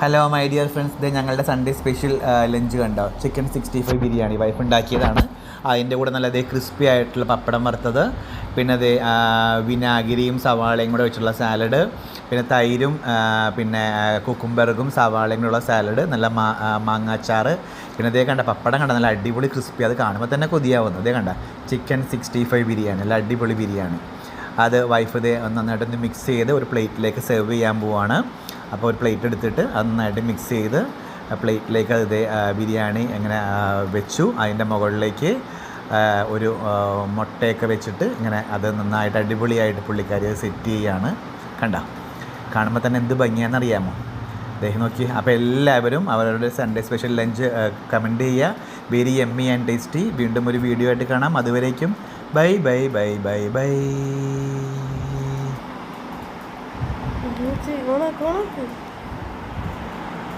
Hello my dear friends, ഇത് ഞങ്ങളുടെ Sunday special lunch കണ്ടോ. ചിക്കൻ 65 ബിരിയാണി വൈഫ് ഉണ്ടാക്കിയതാണ്. അതിൻ്റെ കൂടെ നല്ല ക്രിസ്പി ആയിട്ടുള്ള പപ്പടം വറുത്തത്, പിന്നെ വിനാഗിരിയും സവാളയും കൂടെ വെച്ചുള്ള സാലഡ്, പിന്നെ തൈരും പിന്നെ കുക്കുംബറും സവാളയും കൂടെയുള്ള സാലഡ്, നല്ല മാങ്ങാച്ചാറ്, പിന്നെ കണ്ട പപ്പടം കണ്ട നല്ല അടിപൊളി ക്രിസ്പി. അത് കാണുമ്പോൾ തന്നെ കൊതിയാവുന്നു. കണ്ട ചിക്കൻ 65 ബിരിയാണി, നല്ല അടിപൊളി ബിരിയാണി. അത് വൈഫ് നന്നായിട്ടൊന്ന് മിക്സ് ചെയ്ത് ഒരു പ്ലേറ്റിലേക്ക് സെർവ് ചെയ്യാൻ പോവാണ്. അപ്പോൾ ഒരു പ്ലേറ്റ് എടുത്തിട്ട് അത് നന്നായിട്ട് മിക്സ് ചെയ്ത് പ്ലേറ്റിലേക്ക് അത് ബിരിയാണി ഇങ്ങനെ വെച്ചു. അതിൻ്റെ മുകളിലേക്ക് ഒരു മുട്ടയൊക്കെ വെച്ചിട്ട് ഇങ്ങനെ അത് നന്നായിട്ട് അടിപൊളിയായിട്ട് പുള്ളിക്കാരി സെറ്റ് ചെയ്യുകയാണ്. കാണുമ്പോൾ തന്നെ എന്ത് ഭംഗിയാണെന്നറിയാമോ. നോക്കി. അപ്പോൾ എല്ലാവരും അവരുടെ സൺഡേ സ്പെഷ്യൽ ലഞ്ച് കമൻറ്റ് ചെയ്യുക. Very yummy and tasty. വീണ്ടും ഒരു വീഡിയോ ആയിട്ട് കാണാം. അതുവരേക്കും bye bye bye bye bye. Conoce.